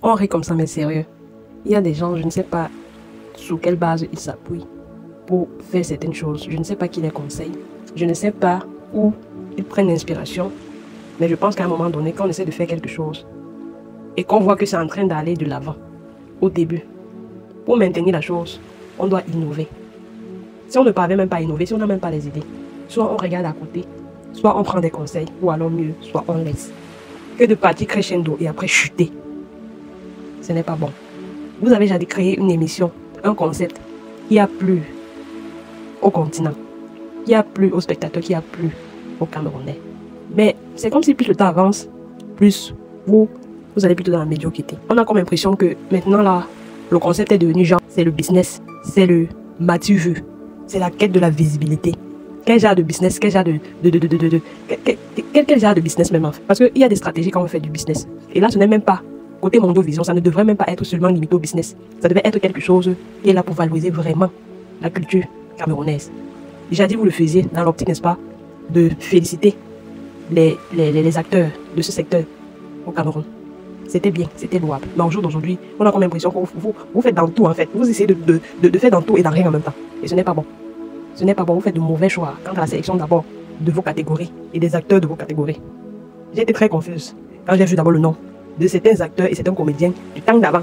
On rit comme ça, mais sérieux. Il y a des gens, je ne sais pas sur quelle base ils s'appuient pour faire certaines choses. Je ne sais pas qui les conseille. Je ne sais pas où ils prennent l'inspiration. Mais je pense qu'à un moment donné, quand on essaie de faire quelque chose et qu'on voit que c'est en train d'aller de l'avant, au début, pour maintenir la chose, on doit innover. Si on ne parvient même pas à innover, si on n'a même pas les idées, soit on regarde à côté, soit on prend des conseils, ou alors mieux, soit on laisse. Que de partir crescendo et après chuter. Ce n'est pas bon. Vous avez déjà créé une émission, un concept qui a plu au continent, qui a plu aux spectateurs, qui a plu aux Camerounais. Mais c'est comme si plus le temps avance, plus vous allez plutôt dans la médiocrité. On a comme l'impression que maintenant là, le concept est devenu genre, c'est le business, c'est le m'as-tu vu, c'est la quête de la visibilité. Quel genre de business, quel genre quel genre de business même en fait. Parce qu'il y a des stratégies quand on fait du business. Et là, ce n'est même pas côté Mondovision, ça ne devrait même pas être seulement limité au business. Ça devait être quelque chose qui est là pour valoriser vraiment la culture camerounaise. Déjà dit, vous le faisiez dans l'optique, n'est-ce pas, de féliciter les acteurs de ce secteur au Cameroun. C'était bien, c'était louable. Mais au jour d'aujourd'hui, on a comme l'impression que vous faites dans tout en fait. Vous essayez de faire dans tout et dans rien en même temps. Et ce n'est pas bon. Ce n'est pas bon, vous faites de mauvais choix quant à la sélection d'abord de vos catégories et des acteurs de vos catégories. J'ai été très confuse quand j'ai vu d'abord le nom de certains acteurs et certains comédiens du temps d'avant.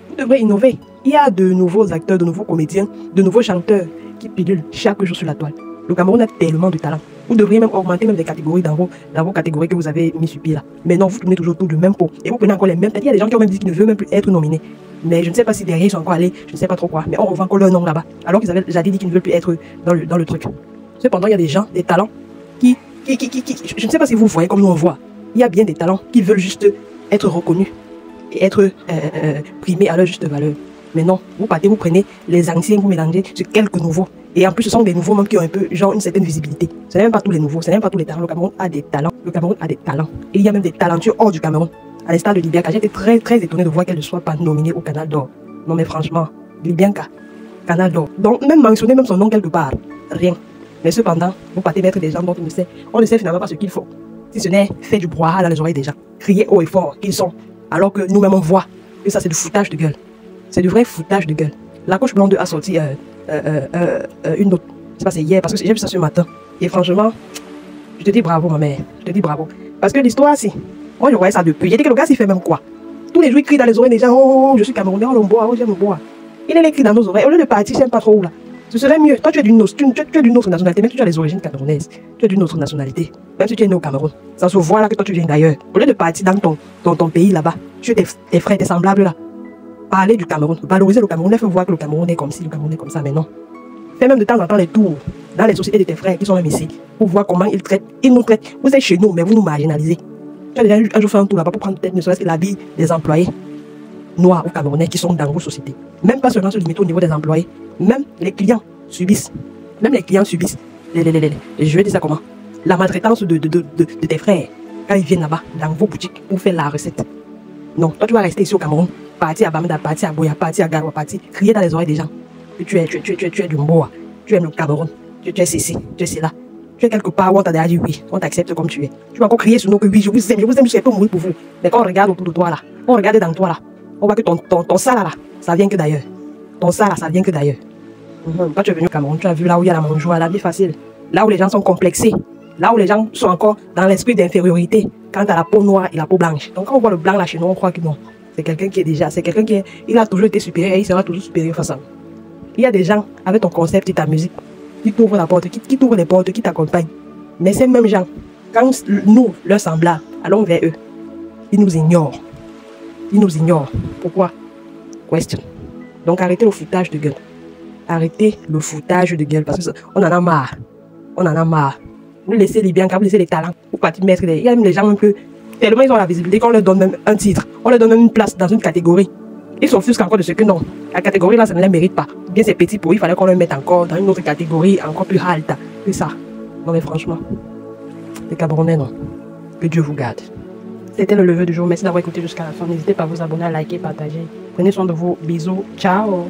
Vous devrez innover. Il y a de nouveaux acteurs, de nouveaux comédiens, de nouveaux chanteurs qui pilulent chaque jour sur la toile. Le Cameroun a tellement de talent. Vous devriez même augmenter même des catégories dans vos catégories que vous avez mis sur pied là. Mais non, vous tournez toujours tout du même pot. Et vous prenez encore les mêmes. Il y a des gens qui ont même dit qu'ils ne veulent même plus être nominés. Mais je ne sais pas si derrière ils sont encore allés, je ne sais pas trop quoi. Mais on revend encore leur nom là-bas. Alors qu'ils avaient déjà dit qu'ils ne veulent plus être dans le truc. Cependant, il y a des gens, des talents qui je ne sais pas si vous voyez comme nous on voit. Il y a bien des talents qui veulent juste être reconnus et être primés à leur juste valeur. Mais non, vous partez, vous prenez les anciens, vous mélangez sur quelques nouveaux. Et en plus, ce sont des nouveaux même qui ont un peu, genre, une certaine visibilité. Ce n'est même pas tous les nouveaux, ce n'est même pas tous les talents. Le Cameroun a des talents. Le Cameroun a des talents. Et il y a même des talentueux hors du Cameroun. À l'instar de Libianca, j'ai été très étonné de voir qu'elle ne soit pas nominée au Canal d'Or. Non mais franchement, Libianca, Canal d'Or. Donc même mentionner même son nom quelque part, rien. Mais cependant, vous partez mettre des gens dont on ne sait finalement pas ce qu'il faut. Si ce n'est faire du brouhaha dans les oreilles des gens, crier haut et fort qu'ils sont, alors que nous-mêmes on voit que ça c'est du foutage de gueule. C'est du vrai foutage de gueule. La coach blonde a sorti une autre, je sais pas, c'est hier, parce que j'ai vu ça ce matin. Et franchement, je te dis bravo ma mère, je te dis bravo. Parce que l'histoire, si, moi je voyais ça depuis. J'ai dit que le gars s'il fait même quoi. Tous les jours il crie dans les oreilles des gens, oh, je suis Camerounais, oh, l'omboa, oh, j'aime le bois. Il est les cris dans nos oreilles, au lieu de partir, je sais pas trop où là. Ce serait mieux, toi tu es d'une autre nationalité, même si tu as les origines camerounaises, tu es d'une autre nationalité, même si tu es né au Cameroun. Ça se voit là que toi tu viens d'ailleurs. Au lieu de partir dans ton pays là-bas, tu es tes frères, tes semblables là. Parler du Cameroun, valoriser le Cameroun, faut voir que le Cameroun est comme ci, le Cameroun est comme ça, mais non. Fais même de temps en temps les tours dans les sociétés de tes frères qui sont même ici, pour voir comment ils traitent, ils nous traitent. Vous êtes chez nous, mais vous nous marginalisez. Tu as déjà un jour fait un tour là-bas pour prendre peut-être ne serait-ce que la vie des employés noirs ou camerounais qui sont dans vos sociétés. Même pas seulement se limiter au niveau des employés, même les clients subissent. Même les clients subissent. Je vais dire ça comment? La maltraitance de tes frères quand ils viennent là-bas, dans vos boutiques, pour faire la recette. Non, toi tu vas rester ici au Cameroun, partir à Bamenda, partir à Boya, partir à Garoua, partir, crier dans les oreilles des gens. Que tu es du Mboa, tu aimes le Cameroun, tu es ceci, tu es cela. Tu es quelque part où on t'a déjà dit oui, on t'accepte comme tu es. Tu vas encore crier sur nous que oui, je vous aime, je peux mourir pour vous. Mais quand on regarde autour de toi là, on regarde dans toi là, on voit que ton ça là, ça vient que d'ailleurs. Ton ça là, ça vient que d'ailleurs. Quand tu es venu au Cameroun, tu as vu là où il y a la mangeoire, la vie facile. Là où les gens sont complexés. Là où les gens sont encore dans l'esprit d'infériorité quant à la peau noire et la peau blanche. Donc quand on voit le blanc là chez nous, on croit que non. C'est quelqu'un qui est déjà, c'est quelqu'un qui est, il a toujours été supérieur et il sera toujours supérieur face à nous. Il y a des gens avec ton concept et ta musique qui t'ouvrent la porte, qui t'ouvrent les portes, qui t'accompagnent. Mais ces mêmes gens, quand nous, leurs semblables, allons vers eux, ils nous ignorent. Ils nous ignorent. Pourquoi? Question. Donc arrêtez le foutage de gueule. Arrêtez le foutage de gueule parce qu'on en a marre. On en a marre. Vous laissez les biens, vous laissez les talents. Vous partez mettre il y a même les gens même que tellement ils ont la visibilité qu'on leur donne même un titre. On leur donne même une place dans une catégorie. Ils s'offusquent encore de ce que non. La catégorie là, ça ne les mérite pas. Bien c'est petit pour eux, il fallait qu'on les mette encore dans une autre catégorie, encore plus halte que ça. Non mais franchement, les Camerounais non. Que Dieu vous garde. C'était le lever du jour. Merci d'avoir écouté jusqu'à la fin. N'hésitez pas à vous abonner, à liker, partager. Prenez soin de vous. Bisous. Ciao.